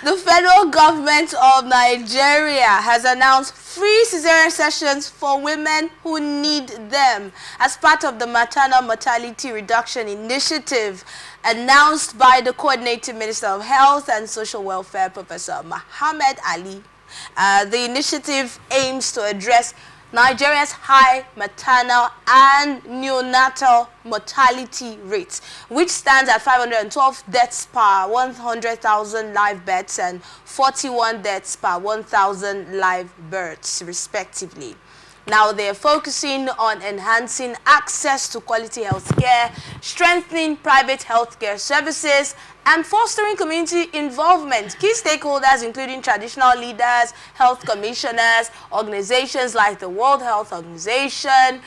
The federal government of Nigeria has announced free cesarean sections for women who need them as part of the Maternal Mortality Reduction Initiative announced by the Coordinating Minister of Health and Social Welfare, Professor Muhammad Ali. The initiative aims to address Nigeria's high maternal and neonatal mortality rates, which stands at 512 deaths per 100,000 live births and 41 deaths per 1,000 live births, respectively. Now, they're focusing on enhancing access to quality health care, strengthening private healthcare services, and fostering community involvement. Key stakeholders, including traditional leaders, health commissioners, organizations like the World Health Organization,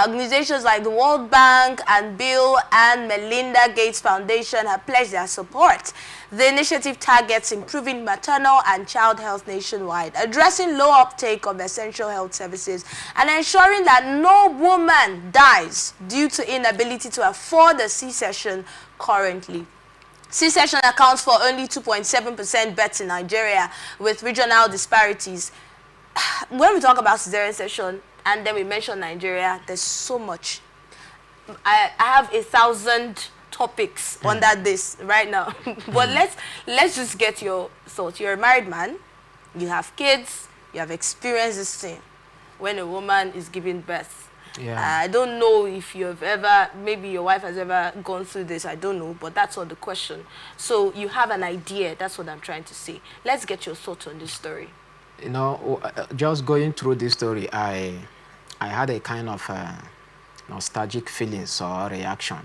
organizations like the World Bank and Bill and Melinda Gates Foundation have pledged their support. The initiative targets improving maternal and child health nationwide, addressing low uptake of essential health services, and ensuring that no woman dies due to inability to afford a C-section currently. C-section accounts for only 2.7% births in Nigeria, with regional disparities. When we talk about cesarean section and then we mention Nigeria, there's so much. I have 1,000 topics under this right now. But let's just get your thoughts. You're a married man, you have kids, you have experienced this thing when a woman is giving birth. Yeah. I don't know if you've ever, maybe your wife has ever gone through this, I don't know, but that's not the question. So you have an idea, that's what I'm trying to say. Let's get your thoughts on this story. You know, just going through this story, I had a kind of nostalgic feelings or reaction,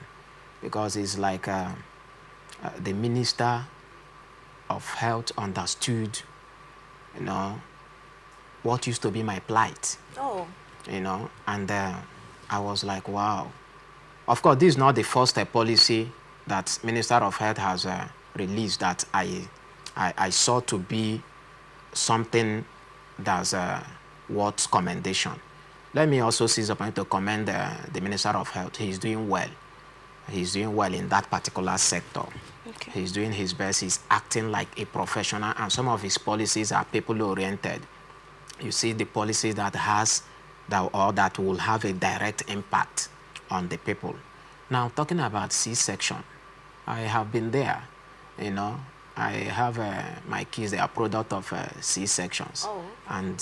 because it's like the Minister of Health understood, you know, what used to be my plight. Oh. You know, and I was like, wow. Of course, this is not the first policy that Minister of Health has released that I saw to be something that's worth commendation. Let me also seize upon to commend the Minister of Health. He's doing well. He's doing well in that particular sector. Okay. He's doing his best. He's acting like a professional, and some of his policies are people-oriented. You see the policies that that will have a direct impact on the people. Now, talking about C-section, I have been there, you know. I have my kids, they are product of C-sections. Oh. And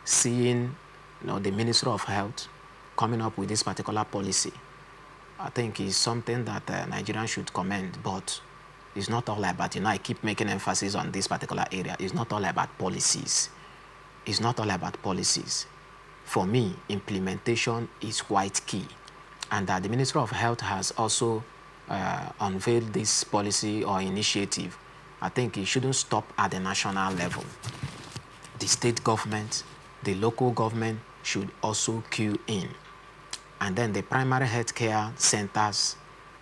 seeing, you know, the Ministry of Health coming up with this particular policy, I think is something that Nigerians should commend, but it's not all about, you know, I keep making emphasis on this particular area. It's not all about policies. It's not all about policies. For me, implementation is quite key. And that the Ministry of Health has also unveiled this policy or initiative. I think it shouldn't stop at the national level. The state government, the local government should also cue in. And then the primary healthcare centers,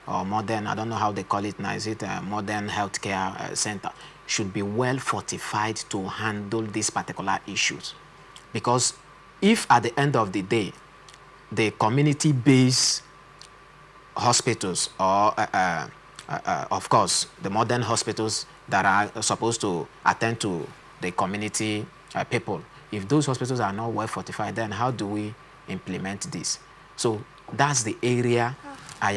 or modern, I don't know how they call it now, is it a modern healthcare center, should be well fortified to handle these particular issues. Because if at the end of the day, the community-based hospitals, or of course, the modern hospitals that are supposed to attend to the community people, if those hospitals are not well fortified, then how do we implement this? So that's the area I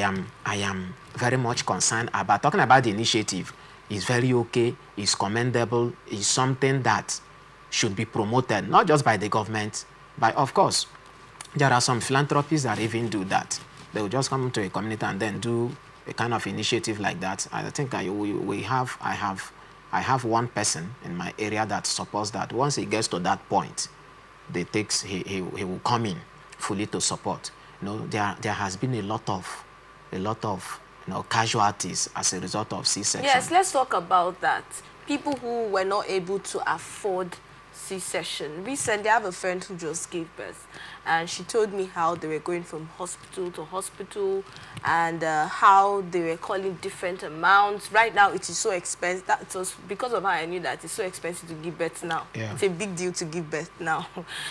am very much concerned about. Talking about the initiative is very okay, is commendable, is something that should be promoted, not just by the government, but of course, there are some philanthropists that even do that. They will just come to a community and then do a kind of initiative like that. I think I have one person in my area that supports that. Once he gets to that point, he will come in fully to support. You know, there has been a lot of you know, casualties as a result of C-section. Yes, let's talk about that. People who were not able to afford C-section. Recently, I have a friend who just gave birth, and she told me how they were going from hospital to hospital, and how they were calling different amounts. Right now, it is so expensive. That was because of how I knew that it's so expensive to give birth now. Yeah. It's a big deal to give birth now.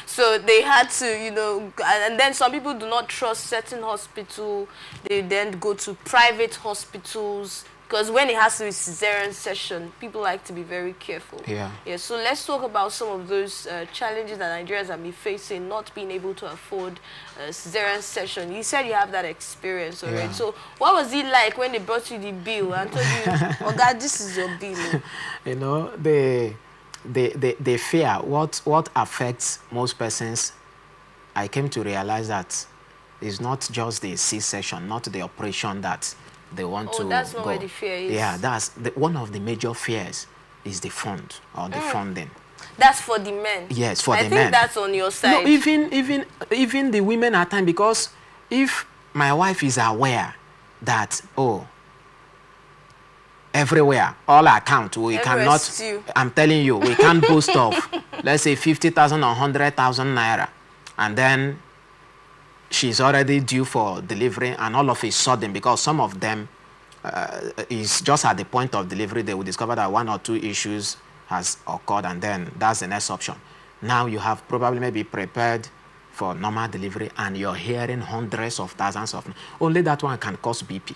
So they had to, you know, and then some people do not trust certain hospital. They then go to private hospitals Because when it has to be cesarean section, people like to be very careful. Yeah. Yeah. So let's talk about some of those challenges that Nigerians have been facing, not being able to afford cesarean section. You said you have that experience already. Yeah. So what was it like when they brought you the bill and told you, oh God, this is your bill? You know, the fear, what affects most persons, I came to realize that it's not just the C-section, not the operation that they want to go. Oh, that's not where the fear is. Yeah, that's one of the major fears is the fund or the funding. That's for the men. Yes, for the men. I think that's on your side. No, even the women at times, because if my wife is aware that, oh, everywhere, all account, we cannot, I'm telling you, we can't boast of, let's say 50,000 or 100,000 naira, and then she's already due for delivery, and all of a sudden, because some of them is just at the point of delivery, they will discover that one or two issues has occurred, and then that's the next option. Now you have probably maybe prepared for normal delivery, and you're hearing hundreds of thousands of, only that one can cause BP.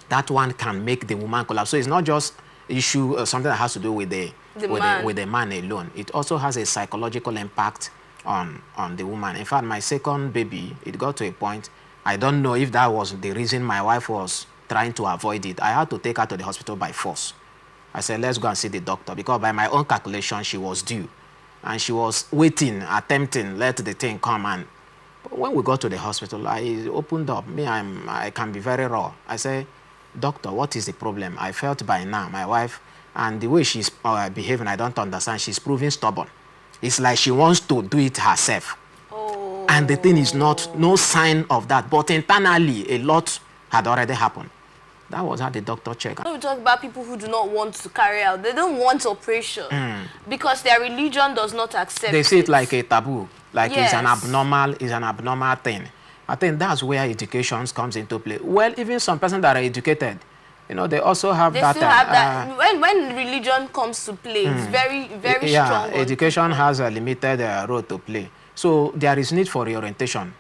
That one can make the woman collapse. So it's not just issue, something that has to do with the man alone. It also has a psychological impact on the woman. In fact, my second baby, it got to a point, I don't know if that was the reason my wife was trying to avoid it. I had to take her to the hospital by force. I said, let's go and see the doctor, because by my own calculation, she was due. And she was waiting, attempting, let the thing come. And when we got to the hospital, I opened up. I can be very raw. I said, doctor, what is the problem? I felt by now, my wife, and the way she's behaving, I don't understand. She's proving stubborn. It's like she wants to do it herself. Oh. And the thing is no sign of that. But internally, a lot had already happened. That was how the doctor checked. When we talk about people who do not want to carry out, they don't want operation because their religion does not accept it. They see it like a taboo, like yes. It's an abnormal thing. I think that's where education comes into play. Well, even some persons that are educated, you know, they also have they that. Still have that. When religion comes to play, it's very, very strong. Yeah, education has a limited role to play. So there is need for reorientation,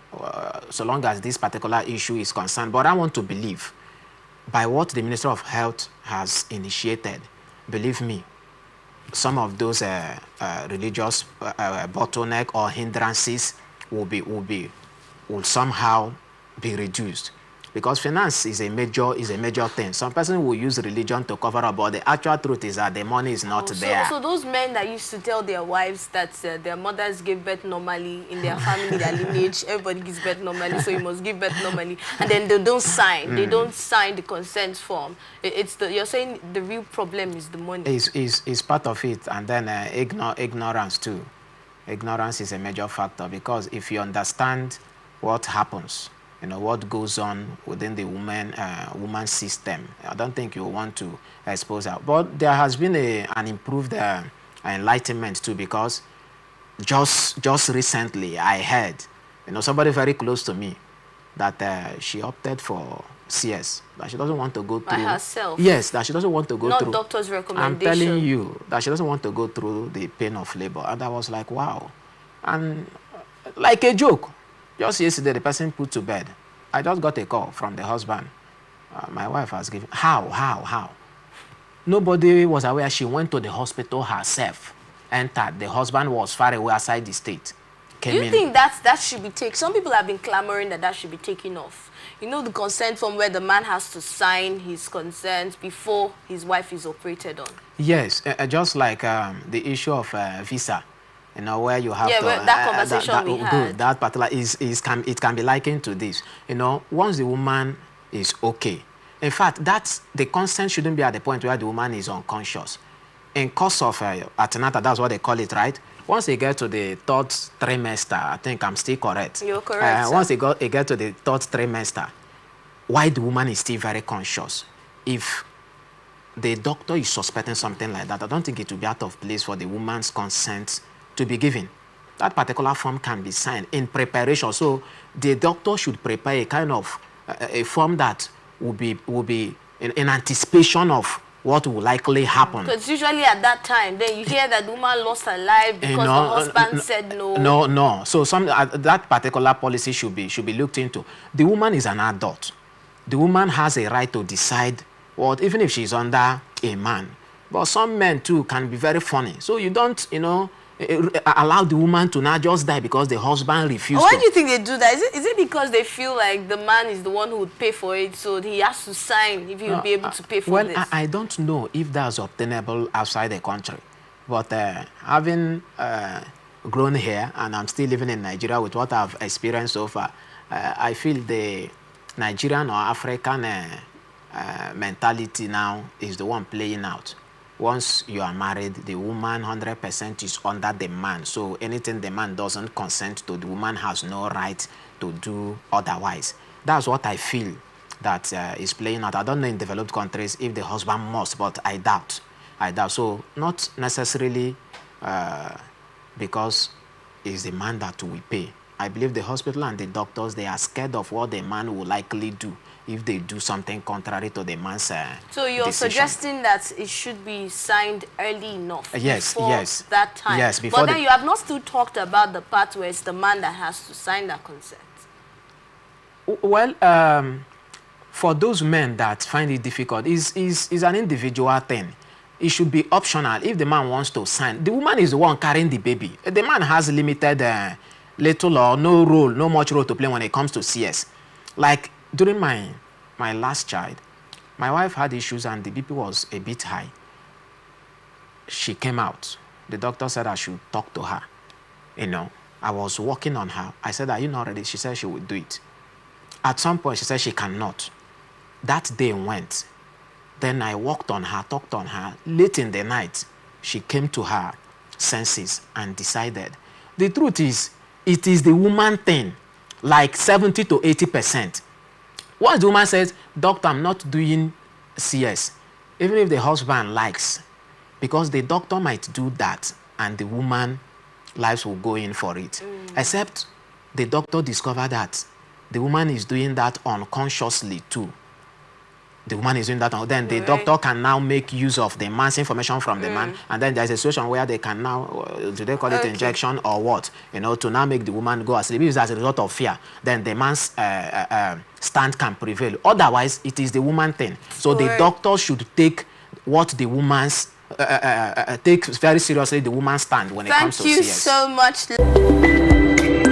so long as this particular issue is concerned. But I want to believe, by what the Minister of Health has initiated, believe me, some of those religious bottleneck or hindrances will somehow be reduced, because finance is a major thing. Some person will use religion to cover up, but the actual truth is that the money is not there. So those men that used to tell their wives that their mothers gave birth normally in their family, their lineage, everybody gives birth normally, so you must give birth normally, and then they don't sign. They don't sign the consent form. You're saying the real problem is the money. Is part of it, and then ignorance too. Ignorance is a major factor, because if you understand what happens, you know, what goes on within the woman system, I don't think you want to expose that. But there has been an improved enlightenment too, because just recently I heard, you know, somebody very close to me, that she opted for CS, that she doesn't want to go through. By herself? Yes, that she doesn't want to go through. Not doctor's recommendation. I'm telling you that she doesn't want to go through the pain of labor. And I was like, wow. And like a joke, just yesterday, the person put to bed. I just got a call from the husband. My wife has given, how? Nobody was aware. She went to the hospital herself, entered. The husband was far away outside the state. Do you think that should be taken? Some people have been clamoring that should be taken off. You know, the consent form where the man has to sign his consent before his wife is operated on. Yes, just like the issue of visa. You know, where you have to... Yeah, that conversation we had. That particular it can be likened to this. You know, once the woman is okay. In fact, the consent shouldn't be at the point where the woman is unconscious. In course of antenatal, that's what they call it, right? Once they get to the third trimester, I think I'm still correct. You're correct, once they get to the third trimester, why the woman is still very conscious, if the doctor is suspecting something like that, I don't think it will be out of place for the woman's consent to be given. That particular form can be signed in preparation. So the doctor should prepare a kind of a form that will be in anticipation of what will likely happen. Because usually at that time, then you hear that the woman lost her life because the husband said no. No. So that particular policy should be looked into. The woman is an adult. The woman has a right to decide What even if she's under a man? But some men too can be very funny. So you don't, allow the woman to not just die because the husband refused. Why do you think they do that? Is it because they feel like the man is the one who would pay for it, so he has to sign if he would be able to pay for this? Well, I don't know if that's obtainable outside the country. But having grown here, and I'm still living in Nigeria with what I've experienced so far, I feel the Nigerian or African mentality now is the one playing out. Once you are married, the woman 100% is under the man. So anything the man doesn't consent to, the woman has no right to do otherwise. That's what I feel that is playing out. I don't know in developed countries if the husband must, but I doubt. So not necessarily because it's the man that will pay. I believe the hospital and the doctors, they are scared of what the man will likely do if they do something contrary to the man's So you're decision. suggesting that it should be signed early enough before that time? Yes, before. But then you have not still talked about the part where it's the man that has to sign that consent. Well, for those men that find it difficult, is an individual thing. It should be optional if the man wants to sign. The woman is the one carrying the baby. The man has limited little or no much role to play when it comes to CS. Like during my last child, my wife had issues and the BP was a bit high. She came out. The doctor said I should talk to her. I was working on her. I said, are you not ready? She said she would do it. At some point, she said she cannot. That day went. Then I worked on her, talked on her. Late in the night, she came to her senses and decided. The truth is, it is the woman thing, like 70 to 80%. Once the woman says, doctor, I'm not doing CS, even if the husband likes, because the doctor might do that and the woman lives will go in for it. Except the doctor discovered that the woman is doing that unconsciously too. The woman is doing that, then the doctor can now make use of the man's information from the man, and then there's a situation where they can now, do they call it injection or what, to now make the woman go asleep. If it's as a result of fear, then the man's stand can prevail. Otherwise, it is the woman thing. So the doctor should take what the woman's, take very seriously the woman's stand when it comes to CS. Thank you so much.